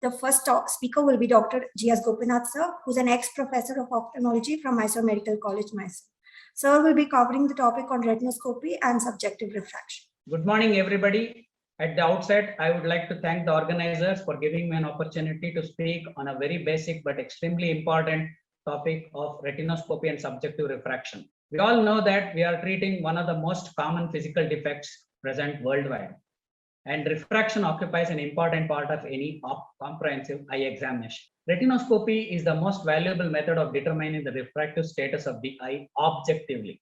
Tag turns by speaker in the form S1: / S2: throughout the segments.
S1: The first speaker will be Dr. G.S. Gopinath sir, who's an ex-professor of ophthalmology from Mysore Medical College, Mysore. Sir will be covering the topic on retinoscopy and subjective refraction.
S2: Good morning, everybody. At the outset, I would like to thank the organizers for giving me an opportunity to speak on a very basic but extremely important topic of retinoscopy and subjective refraction. We all know that we are treating one of the most common physical defects present worldwide, and refraction occupies an important part of any comprehensive eye examination. Retinoscopy is the most valuable method of determining the refractive status of the eye objectively.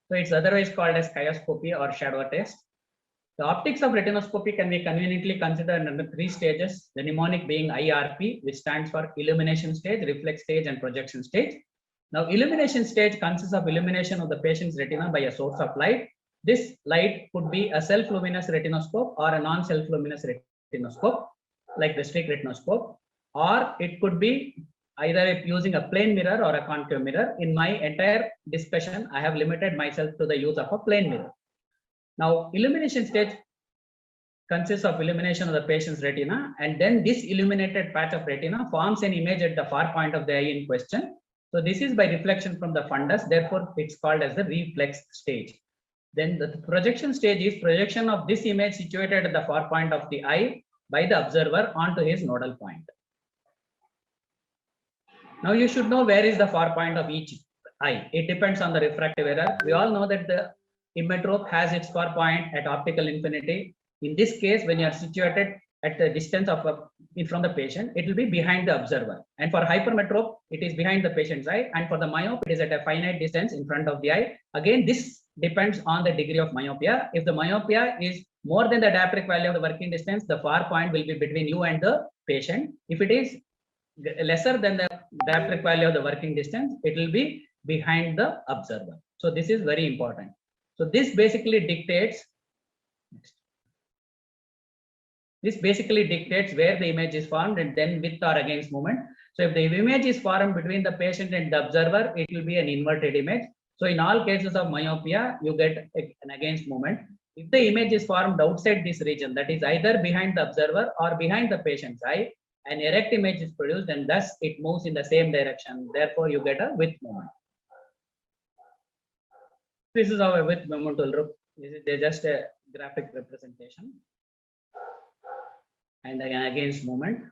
S2: So it's otherwise called as chioscopy or shadow test. The optics of retinoscopy can be conveniently considered under three stages, the mnemonic being IRP, which stands for illumination stage, reflex stage, and projection stage. Now, illumination stage consists of illumination of the patient's retina by a source of light. This light could be a self-luminous retinoscope or a non-self-luminous retinoscope, like the streak retinoscope, or it could be either using a plane mirror or a concave mirror. In my entire discussion, I have limited myself to the use of a plane mirror. Now, illumination stage consists of illumination of the patient's retina, and then this illuminated patch of retina forms an image at the far point of the eye in question. So this is by reflection from the fundus, therefore it's called as the reflex stage. Then the projection stage is projection of this image situated at the far point of the eye by the observer onto his nodal point. Now you should know where is the far point of each eye. It depends on the refractive error. We all know that the immetrope has its far point at optical infinity. In this case, when you are situated at the distance of from the patient, it will be behind the observer. And for hypermetrope, it is behind the patient's eye. And for the myope, it is at a finite distance in front of the eye. Again, this depends on the degree of myopia. If the myopia is more than the dioptric value of the working distance, the far point will be between you and the patient. If it is lesser than the dioptric value of the working distance, it will be behind the observer. So this is very important. So this basically dictates where the image is formed and then with or against movement. So if the image is formed between the patient and the observer, it will be an inverted image. So in all cases of myopia, you get an against movement. If the image is formed outside this region, that is either behind the observer or behind the patient's eye, an erect image is produced and thus it moves in the same direction. Therefore, you get a with movement. This is how a with movement will look. This is just a graphic representation. And again against movement.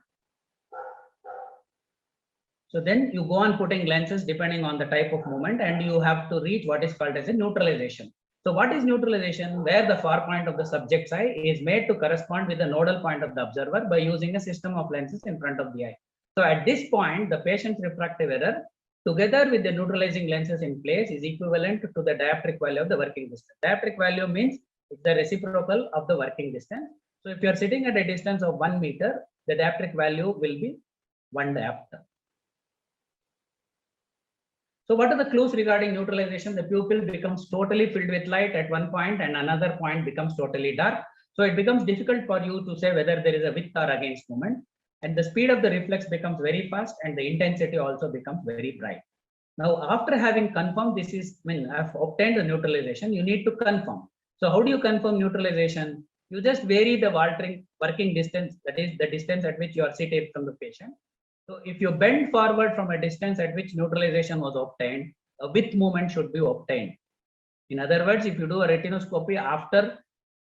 S2: So then you go on putting lenses depending on the type of movement, and you have to reach what is called as a neutralization. So what is neutralization? Where the far point of the subject's eye is made to correspond with the nodal point of the observer by using a system of lenses in front of the eye. So at this point, the patient's refractive error together with the neutralizing lenses in place is equivalent to the dioptric value of the working distance. Dioptric value means it's the reciprocal of the working distance. So if you are sitting at a distance of 1 meter, the dioptric value will be 1 diopter. So what are the clues regarding neutralization? The pupil becomes totally filled with light at one point and another point becomes totally dark. So it becomes difficult for you to say whether there is a with or against movement. And the speed of the reflex becomes very fast and the intensity also becomes very bright. Now, after having confirmed this is, I've obtained the neutralization, you need to confirm. So how do you confirm neutralization? You just vary the working distance, that is the distance at which you are seated from the patient. So if you bend forward from a distance at which neutralization was obtained, a with movement should be obtained. In other words, if you do a retinoscopy after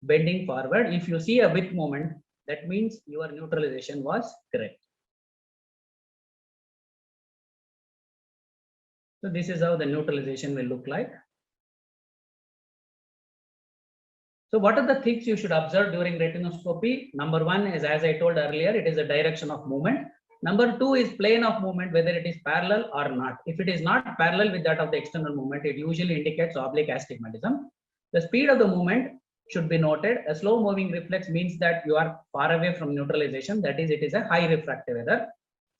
S2: bending forward, if you see a with movement, that means your neutralization was correct. So this is how the neutralization will look like. So what are the things you should observe during retinoscopy? Number one is, as I told earlier, it is a direction of movement. Number two is plane of movement, whether it is parallel or not. If it is not parallel with that of the external movement, it usually indicates oblique astigmatism. The speed of the movement should be noted. A slow moving reflex means that you are far away from neutralization. That is, it is a high refractive error.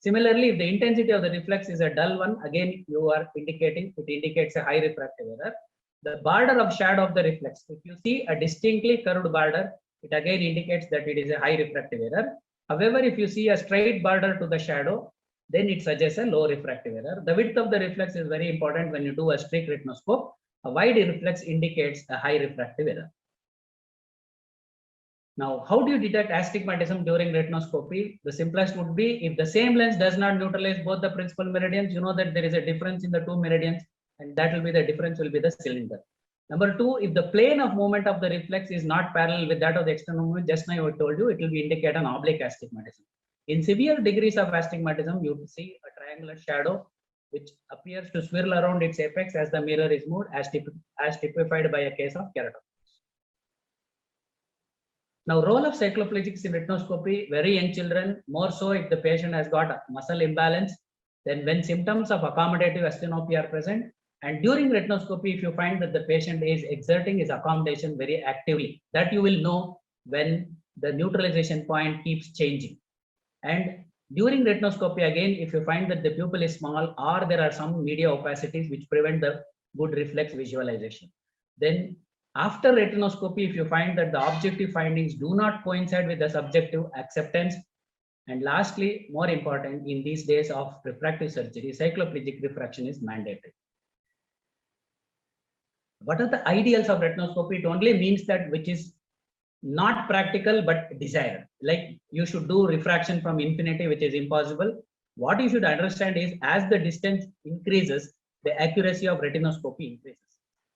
S2: Similarly, if the intensity of the reflex is a dull one, again, you are indicating, it indicates a high refractive error. The border of shadow of the reflex, if you see a distinctly curved border, it again indicates that it is a high refractive error. However, if you see a straight border to the shadow, then it suggests a low refractive error. The width of the reflex is very important when you do a streak retinoscope. A wide reflex indicates a high refractive error. Now, how do you detect astigmatism during retinoscopy? The simplest would be if the same lens does not neutralize both the principal meridians, you know that there is a difference in the two meridians, and that will be the difference will be the cylinder. Number two, if the plane of movement of the reflex is not parallel with that of the external movement, just now I told you, it will be indicate an oblique astigmatism. In severe degrees of astigmatism, you see a triangular shadow which appears to swirl around its apex as the mirror is moved, as typified by a case of keratoconus. Now, role of cycloplagics in retinoscopy, very young children, more so if the patient has got a muscle imbalance, then when symptoms of accommodative astigmatism are present, and during retinoscopy, if you find that the patient is exerting his accommodation very actively, that you will know when the neutralization point keeps changing. And during retinoscopy, again, if you find that the pupil is small or there are some media opacities which prevent the good reflex visualization, then after retinoscopy, if you find that the objective findings do not coincide with the subjective acceptance, and lastly, more important, in these days of refractive surgery, cycloplagic refraction is mandatory. What are the ideals of retinoscopy? It only means that which is not practical but desired. Like you should do refraction from infinity, which is impossible. What you should understand is as the distance increases, the accuracy of retinoscopy increases.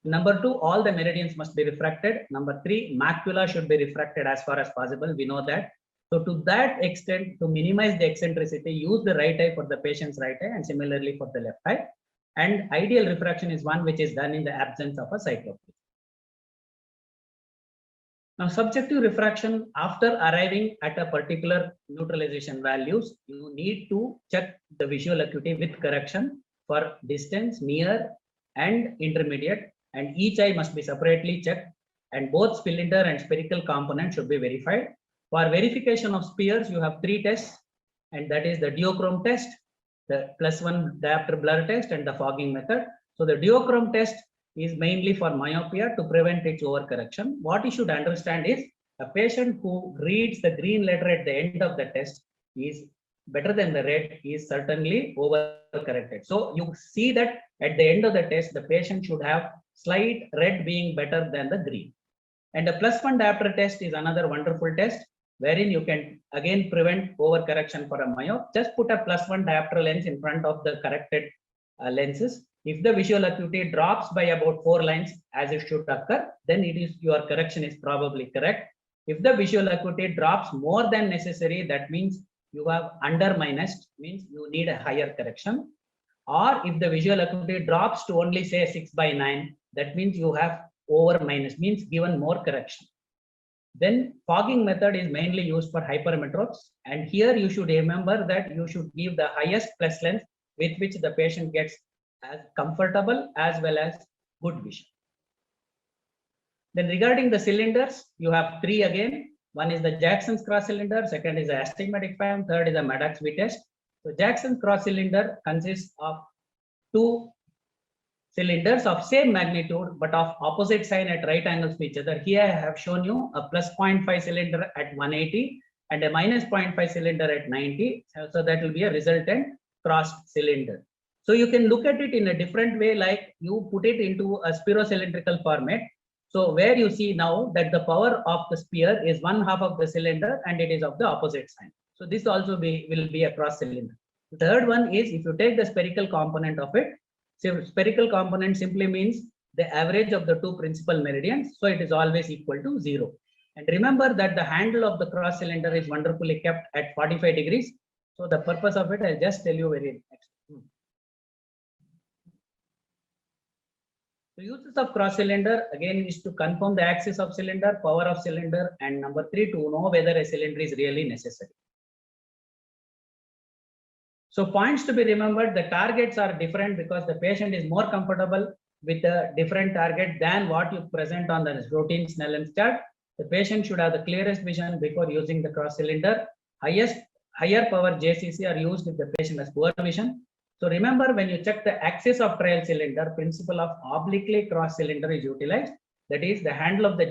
S2: Number two, all the meridians must be refracted. Number three, macula should be refracted as far as possible. We know that. So to that extent, to minimize the eccentricity, use the right eye for the patient's right eye and similarly for the left eye. And ideal refraction is one which is done in the absence of a cycloplegia. Now, subjective refraction, after arriving at a particular neutralization values, you need to check the visual acuity with correction for distance, near, and intermediate. And each eye must be separately checked, and both cylinder and spherical components should be verified. For verification of spheres, you have three tests, and that is the duochrome test, the +1 diopter blur test, and the fogging method. So the duochrome test is mainly for myopia to prevent its overcorrection. What you should understand is a patient who reads the green letter at the end of the test is better than the red is certainly overcorrected. So you see that at the end of the test, the patient should have slight red being better than the green. And the +1 diopter test is another wonderful test wherein you can again prevent overcorrection for a myope. Just put a +1 diopter lens in front of the corrected lenses. If the visual acuity drops by about 4 lines as it should occur, then it is your correction is probably correct. If the visual acuity drops more than necessary, that means you have under minus, means you need a higher correction. Or if the visual acuity drops to only say 6/9, that means you have over minus, means given more correction. Then fogging method is mainly used for hypermetropes. And here you should remember that you should give the highest plus lens with which the patient gets as comfortable as well as good vision. Then regarding the cylinders, you have three again. One is the Jackson's cross cylinder, second is the astigmatic fan, third is the Maddox V test. So Jackson's cross cylinder consists of two cylinders of same magnitude but of opposite sign at right angles to each other. Here I have shown you a +0.5 cylinder at 180 and a -0.5 cylinder at 90. So that will be a resultant crossed cylinder. So you can look at it in a different way, like you put it into a spherocylindrical format. So where you see now that the power of the sphere is 1/2 of the cylinder and it is of the opposite sign. So this also will be a cross cylinder. The third one is if you take the spherical component of it, so spherical component simply means the average of the two principal meridians. So it is always equal to 0. And remember that the handle of the cross cylinder is wonderfully kept at 45 degrees. So the purpose of it, I'll just tell you very next. The uses of cross cylinder again is to confirm the axis of cylinder, power of cylinder, and number 3 to know whether a cylinder is really necessary. So points to be remembered, the targets are different because the patient is more comfortable with a different target than what you present on the routine Snellen's chart. The patient should have the clearest vision before using the cross cylinder. Higher power JCC are used if the patient has poor vision. So remember, when you check the axis of trial cylinder, principle of obliquely cross cylinder is utilized. That is, the handle of the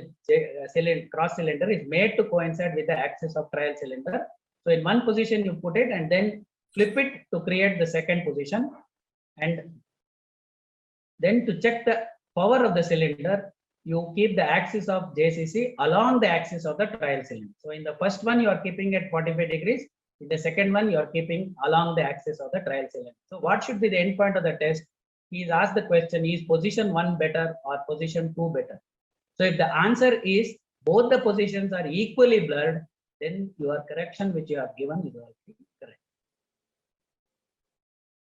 S2: cross cylinder is made to coincide with the axis of trial cylinder. So in one position you put it and then flip it to create the second position. And then to check the power of the cylinder, you keep the axis of JCC along the axis of the trial cylinder. So in the first one, you are keeping at 45 degrees. In the second one, you are keeping along the axis of the trial cylinder. So what should be the end point of the test? He is asked the question, is position 1 better or position 2 better? So if the answer is both the positions are equally blurred, then your correction which you have given is already correct.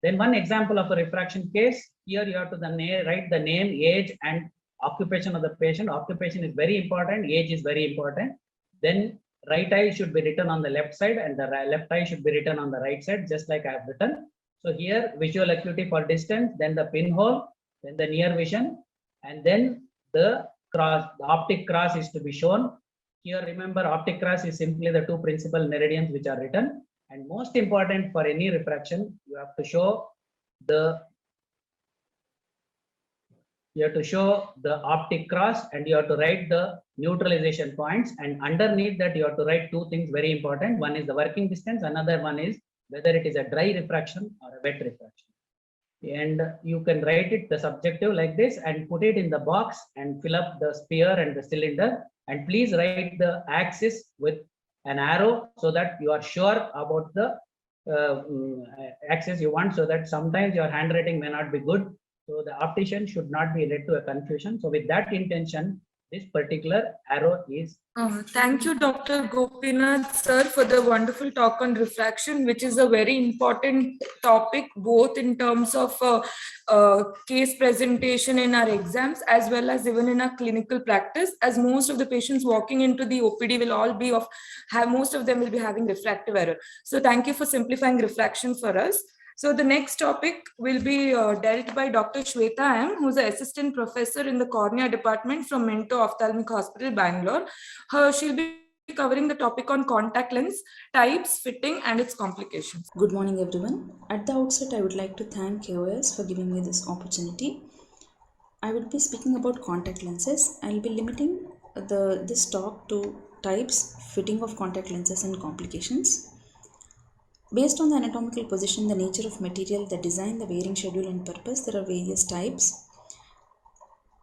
S2: Then one example of a refraction case, here you have to write the name, age and occupation of the patient. Occupation is very important, age is very important. Then right eye should be written on the left side and the left eye should be written on the right side, just like I have written. So here visual acuity for distance, then the pinhole, then the near vision, and then the cross, the optic cross is to be shown. Here remember, optic cross is simply the two principal meridians which are written. And most important for any refraction, you have to show the optic cross and you have to write the neutralization points, and underneath that you have to write two things very important. One is the working distance, another one is whether it is a dry refraction or a wet refraction. And you can write it the subjective like this and put it in the box and fill up the sphere and the cylinder, and please write the axis with an arrow so that you are sure about the axis you want, so that sometimes your handwriting may not be good. So the optician should not be led to a confusion. So with that intention, this particular arrow is.
S3: Thank you, Dr. Gopinath sir, for the wonderful talk on refraction, which is a very important topic, both in terms of case presentation in our exams, as well as even in our clinical practice, as most of the patients walking into the OPD will all be most of them will be having refractive error. So thank you for simplifying refraction for us. So the next topic will be dealt by Dr. Shweta M, who is an assistant professor in the cornea department from Minto Ophthalmic Hospital, Bangalore. She'll be covering the topic on contact lens types, fitting, and its complications.
S4: Good morning, everyone. At the outset, I would like to thank KOS for giving me this opportunity. I will be speaking about contact lenses. I will be limiting this talk to types, fitting of contact lenses, and complications. Based on the anatomical position, the nature of material, the design, the wearing schedule and purpose, there are various types.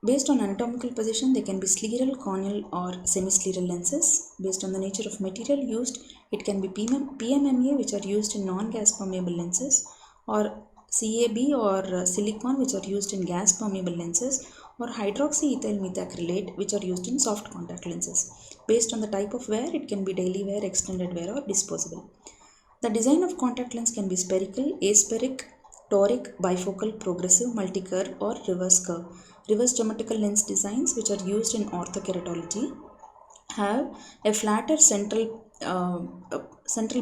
S4: Based on anatomical position, they can be scleral, corneal or semiscleral lenses. Based on the nature of material used, it can be PMMA, which are used in non-gas permeable lenses, or CAB or silicon, which are used in gas permeable lenses, or hydroxyethyl methacrylate, which are used in soft contact lenses. Based on the type of wear, it can be daily wear, extended wear or disposable. The design of contact lens can be spherical, aspheric, toric, bifocal, progressive, multicurve or reverse curve. Reverse geometrical lens designs, which are used in orthokeratology, have a flatter central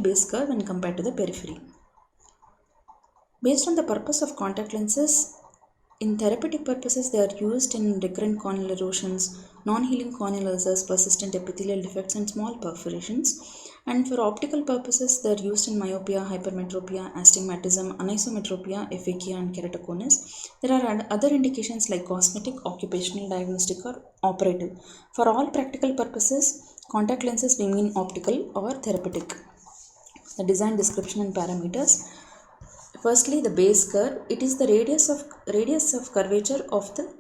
S4: base curve when compared to the periphery. Based on the purpose of contact lenses, in therapeutic purposes, they are used in recurrent corneal erosions, non-healing corneal ulcers, persistent epithelial defects, and small perforations. And for optical purposes, they are used in myopia, hypermetropia, astigmatism, anisometropia, aphakia, and keratoconus. There are other indications like cosmetic, occupational, diagnostic, or operative. For all practical purposes, contact lenses we mean optical or therapeutic. The design, description, and parameters. Firstly, the base curve. It is the radius of curvature of the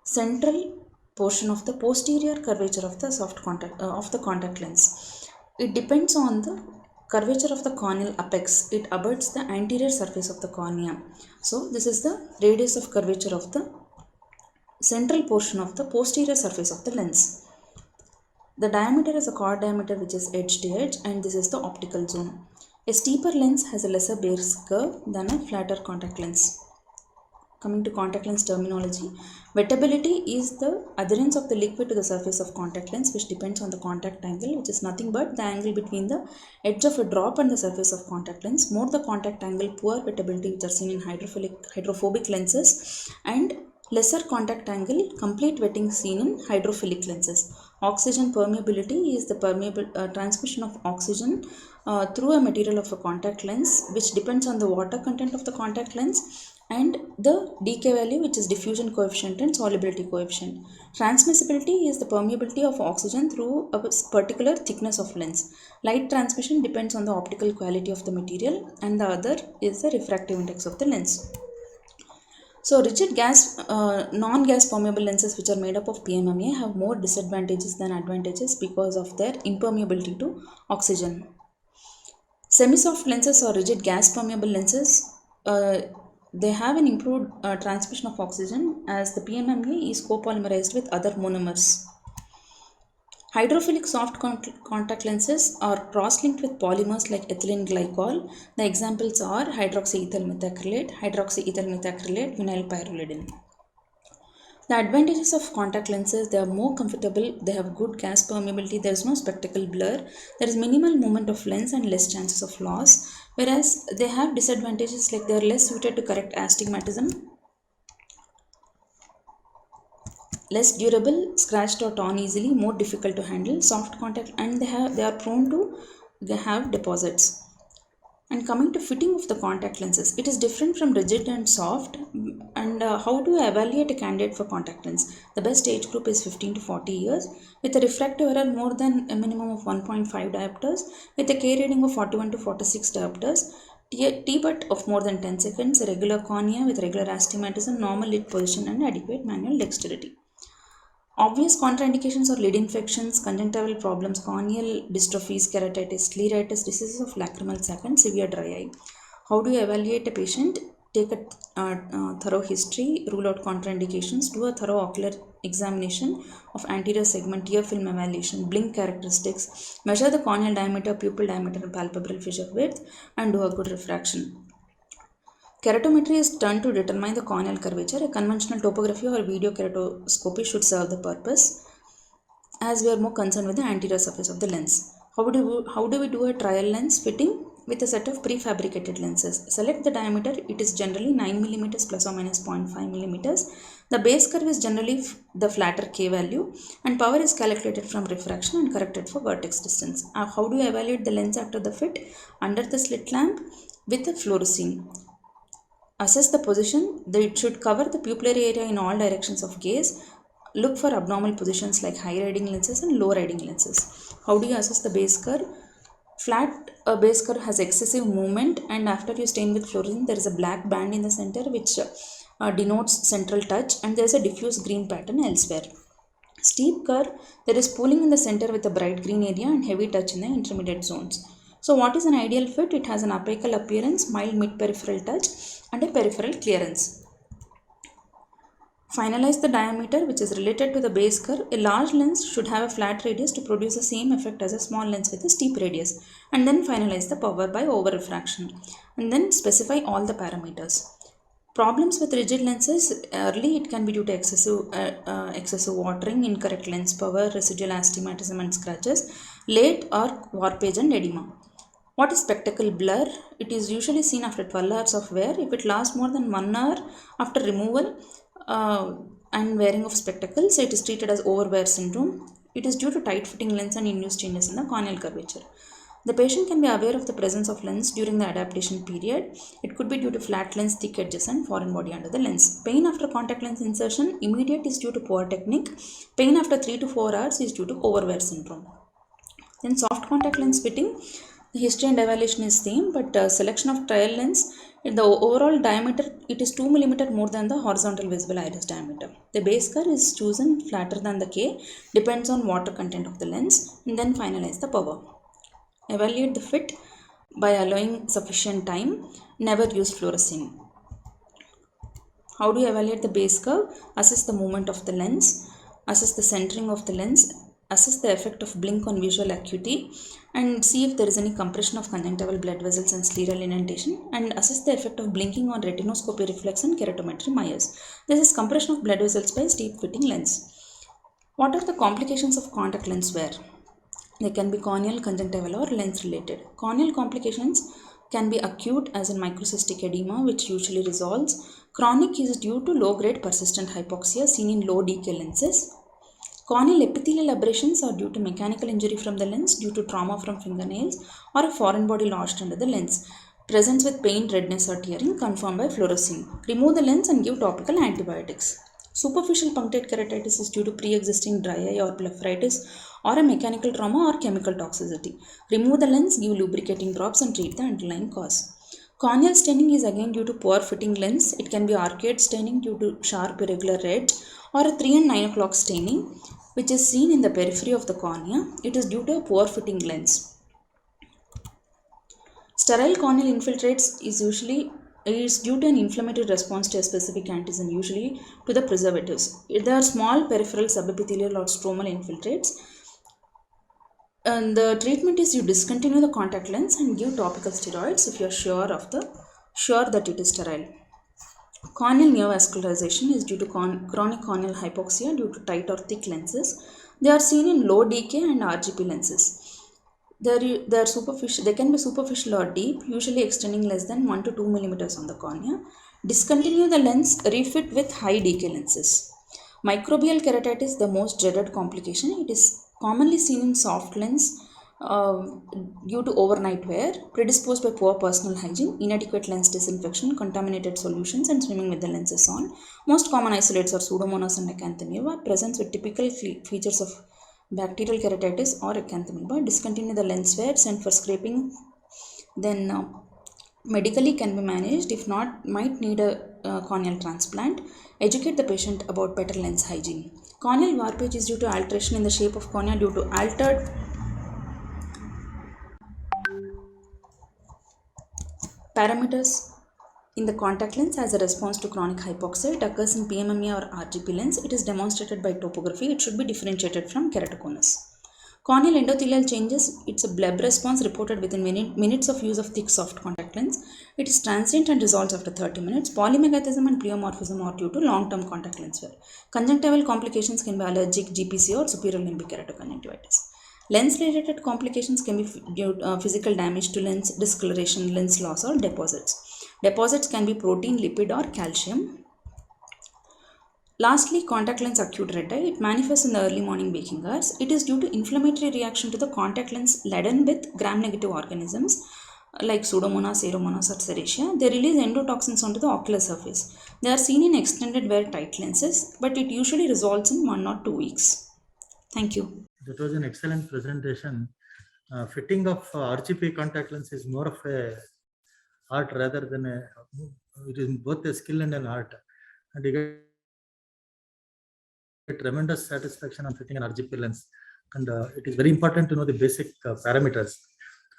S4: central portion of the posterior curvature of the contact lens. It depends on the curvature of the corneal apex. It abuts the anterior surface of the cornea. So this is the radius of curvature of the central portion of the posterior surface of the lens. The diameter is a chord diameter which is edge to edge, and this is the optical zone. A steeper lens has a lesser base curve than a flatter contact lens. Coming to contact lens terminology, wettability is the adherence of the liquid to the surface of contact lens, which depends on the contact angle, which is nothing but the angle between the edge of a drop and the surface of contact lens. More the contact angle, poor wettability, which are seen in hydrophobic lenses, and lesser contact angle, complete wetting seen in hydrophilic lenses. Oxygen permeability is the transmission of oxygen through a material of a contact lens, which depends on the water content of the contact lens, and the decay value, which is diffusion coefficient and solubility coefficient. Transmissibility is the permeability of oxygen through a particular thickness of lens. Light transmission depends on the optical quality of the material, and the other is the refractive index of the lens. So rigid non-gas permeable lenses which are made up of PMMA have more disadvantages than advantages because of their impermeability to oxygen. Semi-soft lenses or rigid gas permeable lenses, they have an improved transmission of oxygen as the PMMA is copolymerized with other monomers. Hydrophilic soft contact lenses are cross-linked with polymers like ethylene glycol. The examples are hydroxyethyl methacrylate, vinyl pyrrolidine. The advantages of contact lenses: they are more comfortable, they have good gas permeability, there is no spectacle blur, there is minimal movement of lens and less chances of loss, whereas they have disadvantages like they are less suited to correct astigmatism, less durable, scratched or torn easily, more difficult to handle, soft contact, and they are prone to have deposits. And coming to fitting of the contact lenses, it is different from rigid and soft. And how to evaluate a candidate for contact lens? The best age group is 15 to 40 years with a refractive error more than a minimum of 1.5 diopters, with a K reading of 41 to 46 diopters, T-but of more than 10 seconds, a regular cornea with regular astigmatism, normal lid position and adequate manual dexterity. Obvious contraindications are lid infections, conjunctival problems, corneal dystrophies, keratitis, scleritis, diseases of lacrimal sac and severe dry eye. How do you evaluate a patient? Take a thorough history, rule out contraindications, do a thorough ocular examination of anterior segment, tear film evaluation, blink characteristics, measure the corneal diameter, pupil diameter and palpebral fissure width, and do a good refraction. Keratometry is done to determine the corneal curvature. A conventional topography or video keratoscopy should serve the purpose, as we are more concerned with the anterior surface of the lens. How do we do a trial lens fitting? With a set of prefabricated lenses. Select the diameter. It is generally 9 mm plus or minus 0.5 mm. The base curve is generally the flatter K value, and power is calculated from refraction and corrected for vertex distance. How do you evaluate the lens after the fit? Under the slit lamp with a fluorescein. Assess the position. It should cover the pupillary area in all directions of gaze. Look for abnormal positions like high reading lenses and low reading lenses. How do you assess the base curve? Flat base curve has excessive movement, and after you stain with fluorescein, there is a black band in the center which denotes central touch, and there is a diffuse green pattern elsewhere. Steep curve, there is pooling in the center with a bright green area and heavy touch in the intermediate zones. So what is an ideal fit? It has an apical appearance, mild mid-peripheral touch and a peripheral clearance. Finalize the diameter which is related to the base curve. A large lens should have a flat radius to produce the same effect as a small lens with a steep radius, and then finalize the power by over refraction, and then specify all the parameters. Problems with rigid lenses: early it can be due to excessive watering, incorrect lens power, residual astigmatism and scratches. Late or warpage and edema. What is spectacle blur? It is usually seen after 12 hours of wear. If it lasts more than 1 hour after removal and wearing of spectacles, it is treated as overwear syndrome. It is due to tight fitting lens and induced changes in the corneal curvature. The patient can be aware of the presence of lens during the adaptation period. It could be due to flat lens, thick edges and foreign body under the lens. Pain after contact lens insertion, immediate, is due to poor technique. Pain after 3 to 4 hours is due to overwear syndrome. Then soft contact lens fitting, the history and evaluation is same, but selection of trial lens, the overall diameter, it is 2 mm more than the horizontal visible iris diameter. The base curve is chosen flatter than the K, depends on water content of the lens, and then finalize the power. Evaluate the fit by allowing sufficient time. Never use fluorescein. How do you evaluate the base curve? Assess the movement of the lens, assess the centering of the lens, assess the effect of blink on visual acuity, and see if there is any compression of conjunctival blood vessels and scleral indentation, and assess the effect of blinking on retinoscopy reflex and keratometry Myers. This is compression of blood vessels by steep fitting lens. What are the complications of contact lens wear? They can be corneal, conjunctival or lens related. Corneal complications can be acute, as in microcystic edema, which usually resolves. Chronic is due to low grade persistent hypoxia seen in low decay lenses. Corneal epithelial abrasions are due to mechanical injury from the lens due to trauma from fingernails or a foreign body lodged under the lens. Presence with pain, redness or tearing confirmed by fluorescein. Remove the lens and give topical antibiotics. Superficial punctate keratitis is due to pre-existing dry eye or blepharitis or a mechanical trauma or chemical toxicity. Remove the lens, give lubricating drops and treat the underlying cause. Corneal staining is again due to poor fitting lens. It can be arcade staining due to sharp irregular red, or a 3 and 9 o'clock staining, which is seen in the periphery of the cornea. It is due to a poor fitting lens. Sterile corneal infiltrates is due to an inflammatory response to a specific antigen, usually to the preservatives. There are small peripheral subepithelial or stromal infiltrates. And the treatment is you discontinue the contact lens and give topical steroids if you are sure that it is sterile. Corneal Neovascularization is due to chronic corneal hypoxia due to tight or thick lenses. They are seen in low DK and RGP lenses. They can be superficial or deep, usually extending less than 1 to 2 millimeters on the cornea. Discontinue the lens, refit with high DK lenses. Microbial keratite is the most dreaded complication. It is commonly seen in soft lens due to overnight wear, predisposed by poor personal hygiene, inadequate lens disinfection, contaminated solutions, and swimming with the lenses on. Most common isolates are Pseudomonas and Acanthamoeba, presents with typical features of bacterial keratitis or Acanthamoeba. Discontinue the lens wear, send for scraping, then medically can be managed. If not, might need a corneal transplant. Educate the patient about better lens hygiene. Corneal warpage is due to alteration in the shape of cornea due to altered parameters in the contact lens as a response to chronic hypoxia. It occurs in PMMA or RGP lens. It is demonstrated by topography. It should be differentiated from keratoconus. Corneal endothelial changes, it's a bleb response reported within minutes of use of thick soft contact lens. It is transient and resolves after 30 minutes. Polymegathism and pleomorphism are due to long-term contact lens wear. Conjunctival complications can be allergic, GPC, or superior limbic keratoconjunctivitis. Lens-related complications can be due physical damage to lens, discoloration, lens loss, or deposits. Deposits can be protein, lipid, or calcium. Lastly, contact lens acute red eye. It manifests in the early morning waking hours. It is due to inflammatory reaction to the contact lens laden with gram-negative organisms like Pseudomonas, Aeromonas, or Serratia. They release endotoxins onto the ocular surface. They are seen in extended wear tight lenses, but it usually resolves in 1 or 2 weeks. Thank you.
S5: That was an excellent presentation. Fitting of RGP contact lens is more of a art rather than it is both a skill and an art. And you get tremendous satisfaction on fitting an RGP lens. And it is very important to know the basic parameters.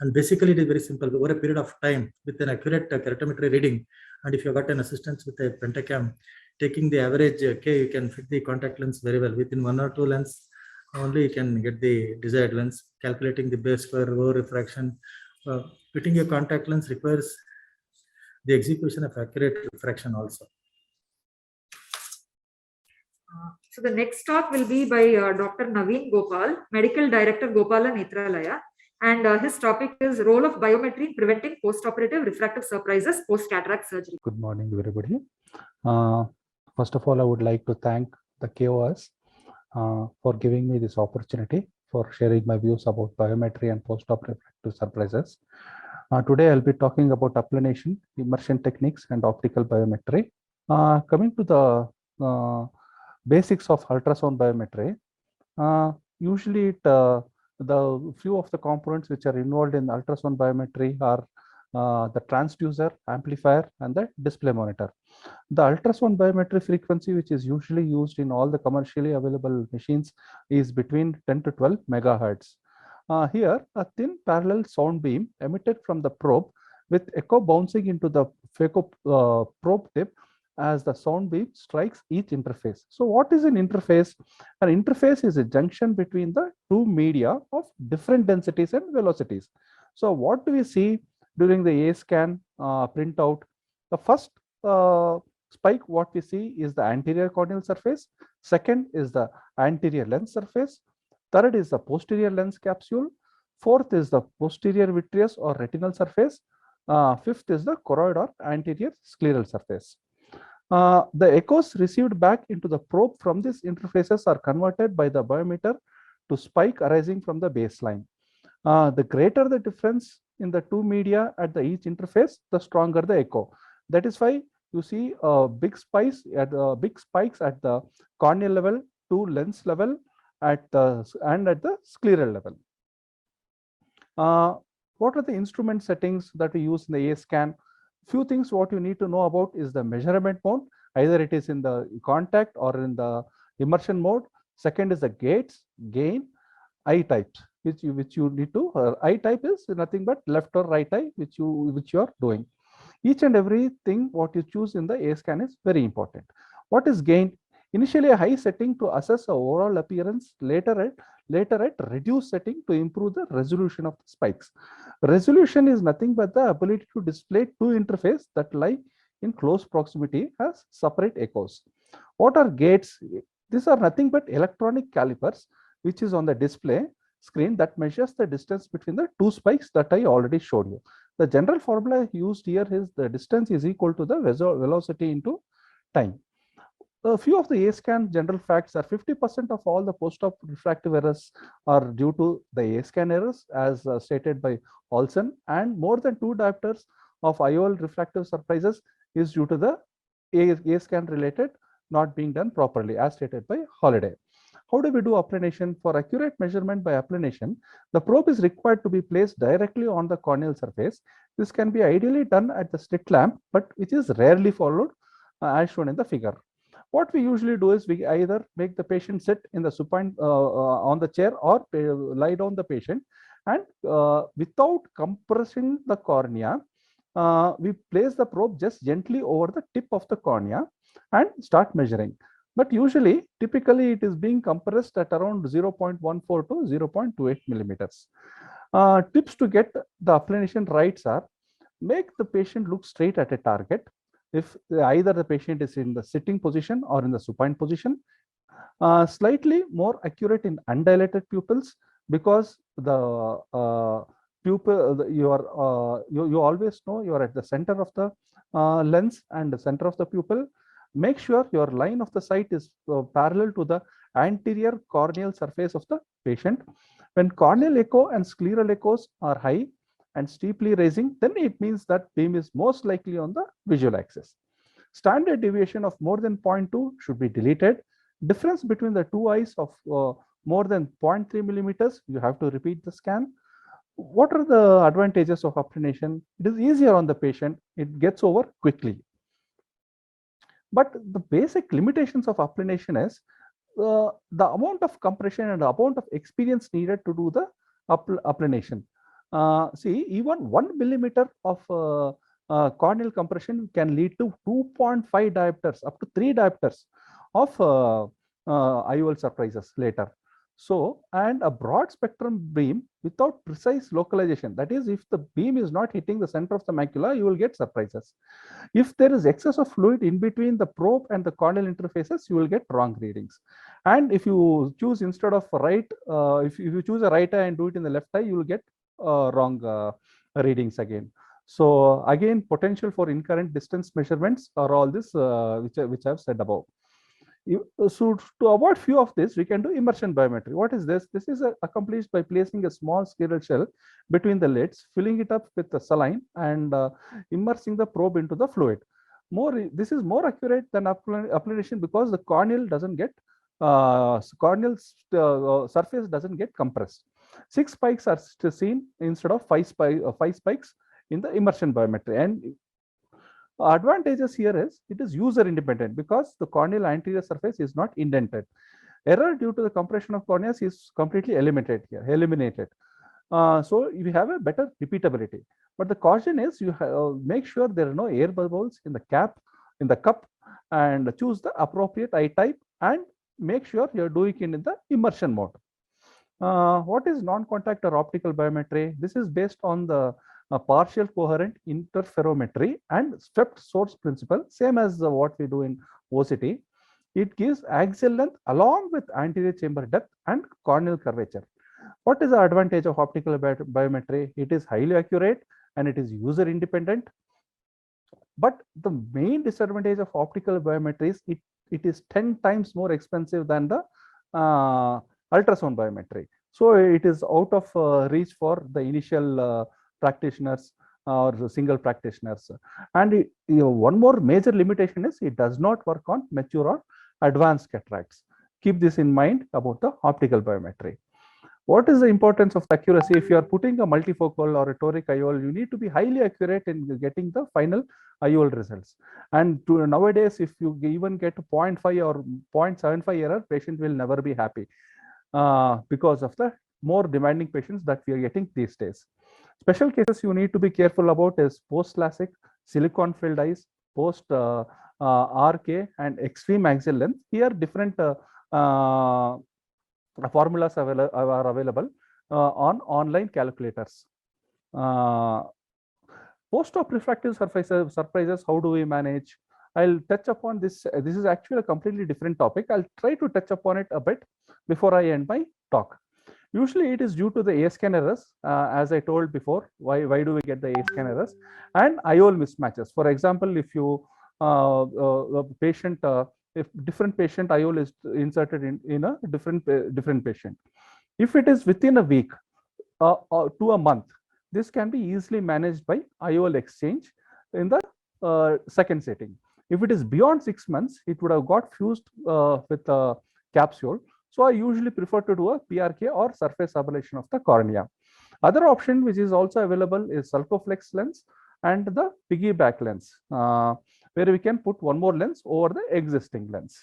S5: And basically, it is very simple. Over a period of time, with an accurate keratometry reading, and if you got an assistance with a pentacam, taking the average K, you can fit the contact lens very well. Within 1 or 2 lens, only you can get the desired lens. Calculating the base square, low refraction. Fitting a contact lens requires the execution of accurate refraction also.
S6: So the next talk will be by Dr. Naveen Gopal, Medical Director Gopala Nethralaya, and his topic is role of biometry in preventing post-operative refractive surprises post-cataract surgery.
S7: Good morning, everybody. First of all, I would like to thank the KOS for giving me this opportunity for sharing my views about biometry and post-op refractive surprises. Today, I'll be talking about applanation, immersion techniques, and optical biometry. Coming to the basics of ultrasound biometry, usually the few of the components which are involved in ultrasound biometry are the transducer, amplifier, and the display monitor. The ultrasound biometry frequency, which is usually used in all the commercially available machines, is between 10 to 12 megahertz. Here, a thin parallel sound beam emitted from the probe with echo bouncing into the probe tip as the sound beam strikes each interface. So what is an interface? An interface is a junction between the two media of different densities and velocities. So what do we see during the A scan printout? The first spike what we see is the anterior corneal surface. Second is the anterior lens surface. Third is the posterior lens capsule. Fourth is the posterior vitreous or retinal surface. Fifth is the choroid or anterior scleral surface. The echoes received back into the probe from these interfaces are converted by the biometer to spike arising from the baseline. The greater the difference in the two media at each interface, the stronger the echo. That is why you see big spikes at the corneal level, to lens level, and at the scleral level. What are the instrument settings that we use in the A scan? Few things what you need to know about is the measurement mode. Either it is in the contact or in the immersion mode. Second is the gates, gain, eye types, which you need to. Eye type is nothing but left or right eye, which you are doing. Each and everything what you choose in the A scan is very important. What is gain? Initially a high setting to assess the overall appearance, later at reduced setting to improve the resolution of the spikes. Resolution is nothing but the ability to display two interfaces that lie in close proximity as separate echoes. What are gates? These are nothing but electronic calipers which is on the display screen that measures the distance between the two spikes that I already showed you. The general formula used here is the distance is equal to the velocity into time. A few of the A-scan general facts are 50% of all the post-op refractive errors are due to the A-scan errors as stated by Olsen, and more than 2 diopters of IOL refractive surprises is due to the A-scan related not being done properly as stated by Holiday. How do we do applanation? For accurate measurement by applanation, the probe is required to be placed directly on the corneal surface. This can be ideally done at the slit lamp, but which is rarely followed as shown in the figure. What we usually do is we either make the patient sit in the supine on the chair or lie down the patient, and without compressing the cornea, we place the probe just gently over the tip of the cornea and start measuring. But usually, typically, it is being compressed at around 0.14 to 0.28 millimeters. Tips to get the applanation right are: make the patient look straight at a target. If either the patient is in the sitting position or in the supine position, slightly more accurate in undilated pupils, because the pupil you always know you are at the center of the lens and the center of the pupil. Make sure your line of the sight is parallel to the anterior corneal surface of the patient. When corneal echo and scleral echoes are high and steeply raising, then it means that beam is most likely on the visual axis. Standard deviation of more than 0.2 should be deleted. Difference between the two eyes of more than 0.3 millimeters, you have to repeat the scan. What are the advantages of applanation? It is easier on the patient. It gets over quickly. But the basic limitations of applanation is the amount of compression and the amount of experience needed to do the applanation. See, even 1 millimeter of corneal compression can lead to 2.5 diopters, up to 3 diopters of IOL surprises later. So, and a broad spectrum beam without precise localization, that is, if the beam is not hitting the center of the macula, you will get surprises. If there is excess of fluid in between the probe and the corneal interfaces, you will get wrong readings. And if you choose instead of right, if you choose a right eye and do it in the left eye, you will get wrong readings again. So again, potential for incorrect distance measurements are all this which I have said above. So to avoid few of this, we can do immersion biometry. What is this? This is accomplished by placing a small spherical shell between the lids, filling it up with the saline, and immersing the probe into the fluid. This is more accurate than applanation because the corneal doesn't get corneal surface doesn't get compressed. 6 spikes are seen instead of 5 spikes in the immersion biometry. And advantages here is it is user independent because the corneal anterior surface is not indented. Error due to the compression of corneas is completely eliminated here. So you have a better repeatability. But the caution is you make sure there are no air bubbles in the cup, and choose the appropriate eye type and make sure you're doing it in the immersion mode. What is non-contact or optical biometry? This is based on the partial coherent interferometry and swept source principle, same as what we do in OCT. It gives axial length along with anterior chamber depth and corneal curvature. What is the advantage of optical biometry? It is highly accurate and it is user independent. But the main disadvantage of optical biometry is it is 10 times more expensive than the ultrasound biometry. So it is out of reach for the initial practitioners or the single practitioners. And one more major limitation is it does not work on mature or advanced cataracts. Keep this in mind about the optical biometry. What is the importance of the accuracy? If you are putting a multifocal or a toric IOL, you need to be highly accurate in getting the final IOL results. And nowadays, if you even get 0.5 or 0.75 error, patient will never be happy because of the more demanding patients that we are getting these days. Special cases you need to be careful about is post-LASIK, silicon filled eyes, post RK, and extreme axial length. Here, different formulas are available on online calculators. Post-op refractive surprises, how do we manage? I'll touch upon this. This is actually a completely different topic. I'll try to touch upon it a bit before I end my talk. Usually it is due to the A-scan errors, as I told before. Why do we get the A-scan errors? And IOL mismatches. For example, if you the patient, if different patient IOL is inserted in a different patient, if it is within a week to a month, this can be easily managed by IOL exchange in the second setting. If it is beyond 6 months, it would have got fused with a capsule. So I usually prefer to do a PRK or surface ablation of the cornea. Other option which is also available is Cycloplagic lens and the piggyback lens, where we can put one more lens over the existing lens.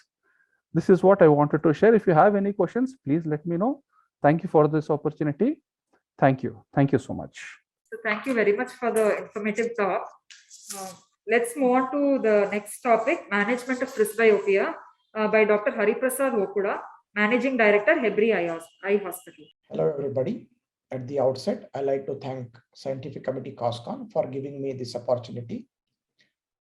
S7: This is what I wanted to share. If you have any questions, please let me know. Thank you for this opportunity. Thank you. Thank you so much.
S6: So thank you very much for the informative talk. Let's move on to the next topic, management of presbyopia by Dr. Hariprasad Okuda, Managing Director, Hebri Eye Hospital.
S8: Hello, everybody. At the outset, I'd like to thank Scientific Committee COSCON for giving me this opportunity.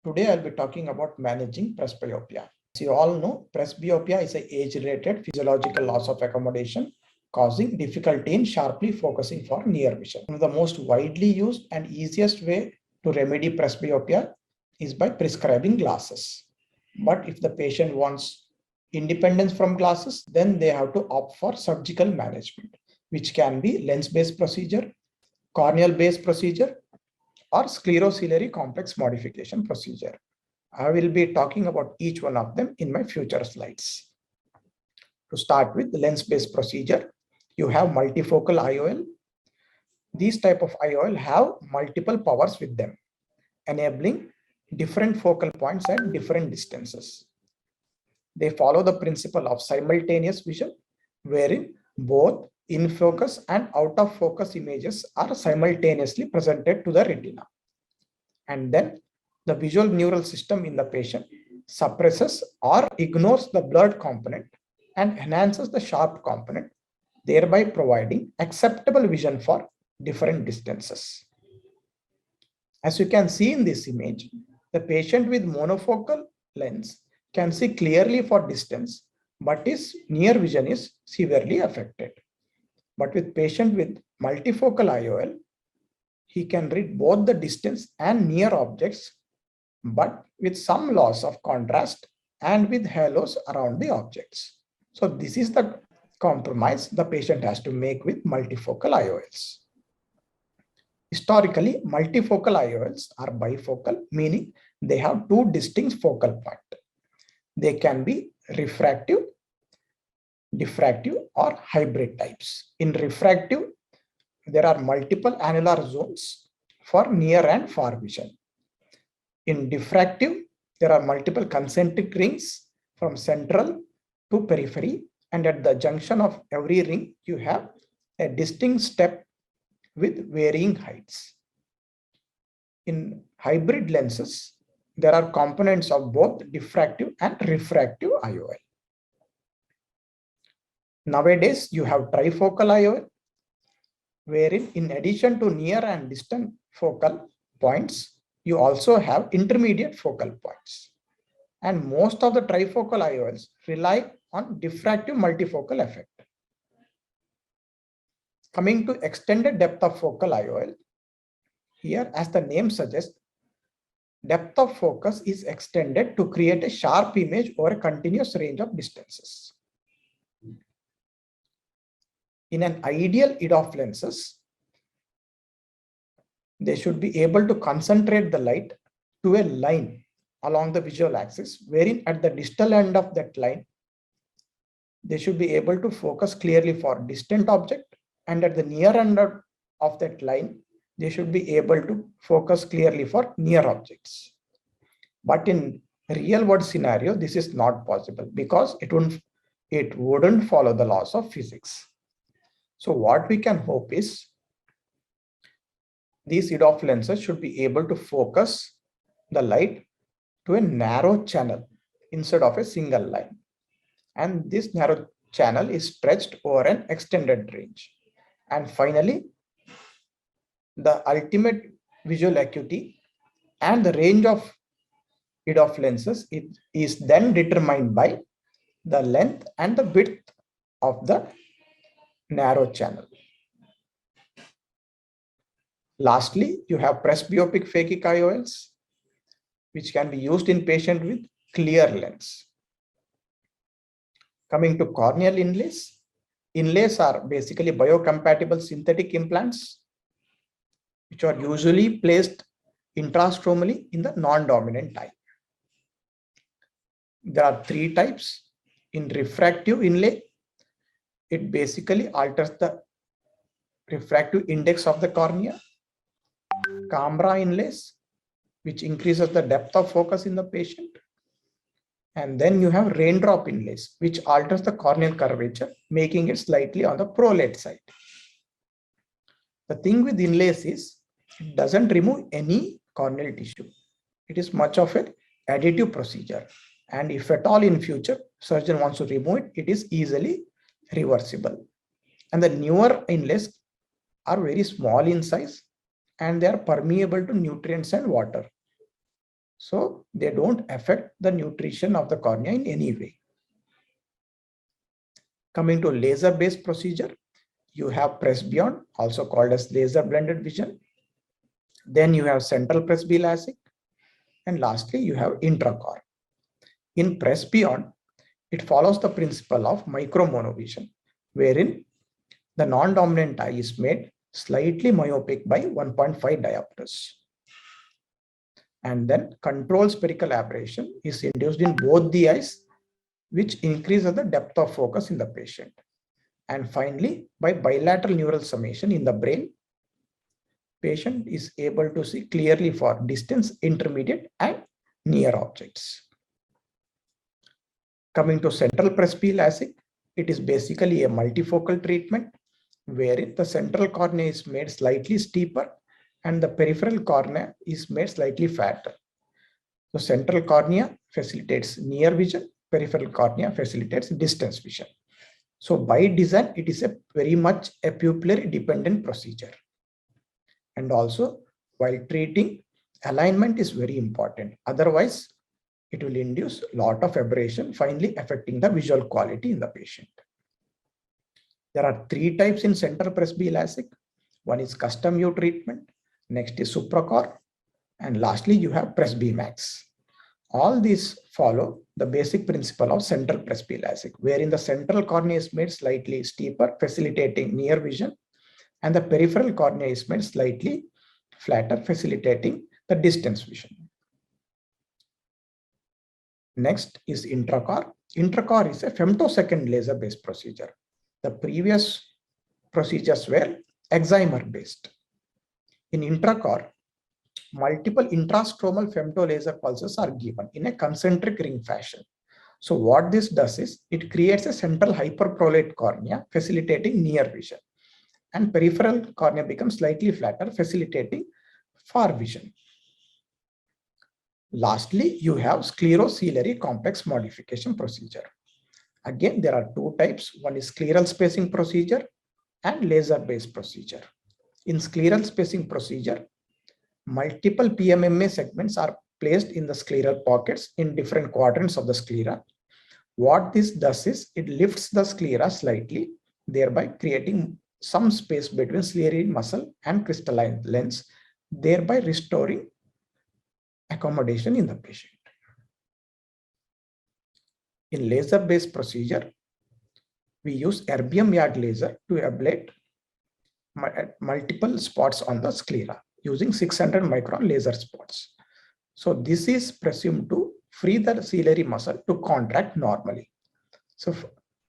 S8: Today, I'll be talking about managing presbyopia. As you all know, presbyopia is an age-related physiological loss of accommodation causing difficulty in sharply focusing for near vision. One of the most widely used and easiest way to remedy presbyopia is by prescribing glasses. But if the patient wants independence from glasses, then they have to opt for surgical management, which can be lens-based procedure, corneal-based procedure, or sclerociliary complex modification procedure. I will be talking about each one of them in my future slides. To start with the lens-based procedure, you have multifocal IOL. These type of IOL have multiple powers with them, enabling different focal points at different distances. They follow the principle of simultaneous vision, wherein both in focus and out of focus images are simultaneously presented to the retina. And then the visual neural system in the patient suppresses or ignores the blurred component and enhances the sharp component, thereby providing acceptable vision for different distances. As you can see in this image, the patient with monofocal lens can see clearly for distance, but his near vision is severely affected. But with patient with multifocal IOL, he can read both the distance and near objects, but with some loss of contrast and with halos around the objects. So this is the compromise the patient has to make with multifocal IOLs. Historically, multifocal IOLs are bifocal, meaning they have two distinct focal points. They can be refractive, diffractive, or hybrid types. In refractive, there are multiple annular zones for near and far vision. In diffractive, there are multiple concentric rings from central to periphery, and at the junction of every ring, you have a distinct step with varying heights. In hybrid lenses, there are components of both diffractive and refractive IOL. Nowadays, you have trifocal IOL, wherein in addition to near and distant focal points, you also have intermediate focal points. And most of the trifocal IOLs rely on diffractive multifocal effect. Coming to extended depth of focal IOL, here as the name suggests, depth of focus is extended to create a sharp image over a continuous range of distances. In an ideal EDOF lenses, they should be able to concentrate the light to a line along the visual axis, wherein at the distal end of that line, they should be able to focus clearly for distant object and at the near end of that line, they should be able to focus clearly for near objects. But in real world scenario, this is not possible because it wouldn't follow the laws of physics. So what we can hope is these EDOF lenses should be able to focus the light to a narrow channel instead of a single line. And this narrow channel is stretched over an extended range. And finally, the ultimate visual acuity and the range of EDOF lenses is then determined by the length and the width of the narrow channel. Lastly, you have presbyopic phakic IOLs, which can be used in patients with clear lens. Coming to corneal inlays. Inlays are basically biocompatible synthetic implants, which are usually placed intrastromally in the non-dominant eye. There are three types. In refractive inlay, it basically alters the refractive index of the cornea. Camera inlays, which increases the depth of focus in the patient. And then you have raindrop inlays, which alters the corneal curvature, making it slightly on the prolate side. The thing with inlays is it doesn't remove any corneal tissue. It is much of an additive procedure. And if at all in future, surgeon wants to remove it, it is easily reversible. And the newer inlays are very small in size and they are permeable to nutrients and water. So they don't affect the nutrition of the cornea in any way. Coming to laser-based procedure, you have presbyon, also called as laser blended vision. Then you have central presbyLASIK. And lastly, you have intracor. In presbyon, it follows the principle of micromonovision, wherein the non-dominant eye is made slightly myopic by 1.5 diopters. And then controlled spherical aberration is induced in both the eyes, which increases the depth of focus in the patient. And finally, by bilateral neural summation in the brain, patient is able to see clearly for distance, intermediate, and near objects. Coming to central presbyLASIK, it is basically a multifocal treatment wherein the central cornea is made slightly steeper and the peripheral cornea is made slightly fatter. So central cornea facilitates near vision, peripheral cornea facilitates distance vision. So by design, it is a very much a pupillary dependent procedure. And also while treating, alignment is very important. Otherwise, it will induce a lot of aberration, finally affecting the visual quality in the patient. There are three types in central presbyLASIK. One is custom U treatment, next is supracor, and lastly you have presbymax. All these follow the basic principle of central presbyLASIK, wherein the central cornea is made slightly steeper, facilitating near vision, and the peripheral cornea is made slightly flatter, facilitating the distance vision. Next is intracor. Intracor is a femtosecond laser-based procedure. The previous procedures were excimer-based. In intracor, multiple intrastromal femtolaser pulses are given in a concentric ring fashion. So what this does is it creates a central hyperprolate cornea, facilitating near vision, and peripheral cornea becomes slightly flatter, facilitating far vision. Lastly, you have sclerociliary complex modification procedure. Again, there are two types. One is scleral spacing procedure and laser-based procedure. In scleral spacing procedure, multiple PMMA segments are placed in the scleral pockets in different quadrants of the sclera. What this does is it lifts the sclera slightly, thereby creating some space between ciliary muscle and crystalline lens, thereby restoring accommodation in the patient. In laser-based procedure, we use erbium yard laser to ablate multiple spots on the sclera using 600 micron laser spots. So this is presumed to free the ciliary muscle to contract normally.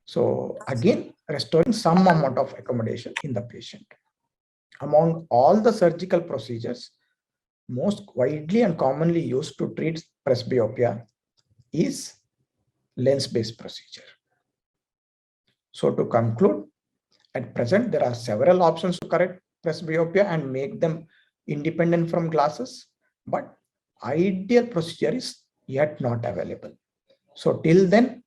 S8: So again, restoring some amount of accommodation in the patient. Among all the surgical procedures, most widely and commonly used to treat presbyopia is lens-based procedure. So to conclude, at present, there are several options to correct presbyopia and make them independent from glasses, but ideal procedure is yet not available. So till then,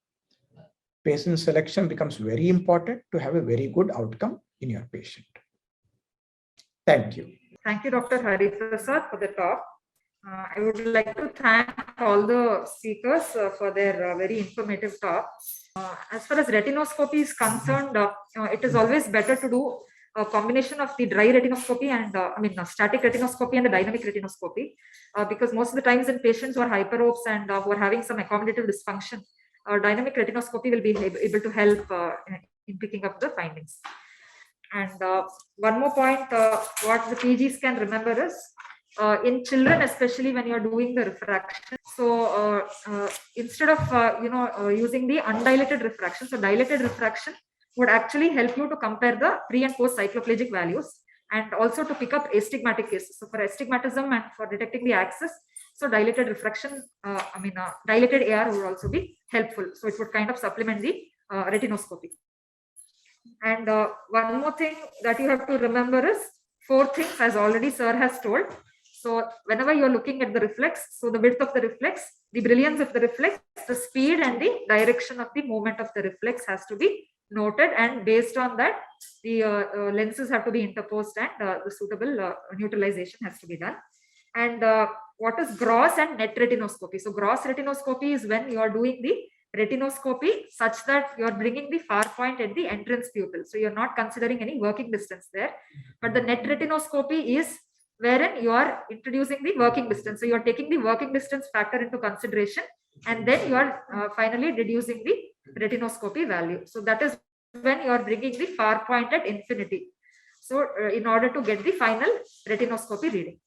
S8: patient selection becomes very important to have a very good outcome in your patient. Thank you.
S6: Thank you, Dr. Hari Prasad, for the talk. I would like to thank all the speakers for their very informative talk. As far as retinoscopy is concerned, it is always better to do a combination of the dry retinoscopy and static retinoscopy and the dynamic retinoscopy, because most of the times in patients who are hyperopes and who are having some accommodative dysfunction, dynamic retinoscopy will be able to help in picking up the findings. And one more point, what the PGs can remember is, in children, especially when you are doing the refraction, so instead of using the undilated refraction, so dilated refraction would actually help you to compare the pre and post cycloplagic values, and also to pick up astigmatic cases. So for astigmatism and for detecting the axis, so dilated refraction, dilated AR would also be helpful. So it would kind of supplement the retinoscopy. And one more thing that you have to remember is 4 things, as already sir has told. So whenever you are looking at the reflex, so the width of the reflex, the brilliance of the reflex, the speed and the direction of the movement of the reflex has to be noted, and based on that, the lenses have to be interposed and the suitable neutralization has to be done. And what is gross and net retinoscopy? So gross retinoscopy is when you are doing the retinoscopy such that you are bringing the far point at the entrance pupil. So you are not considering any working distance there. But the net retinoscopy is wherein you are introducing the working distance. So you are taking the working distance factor into consideration, and then you are finally deducing the retinoscopy value. So that is when you are bringing the far point at infinity. So in order to get the final retinoscopy reading.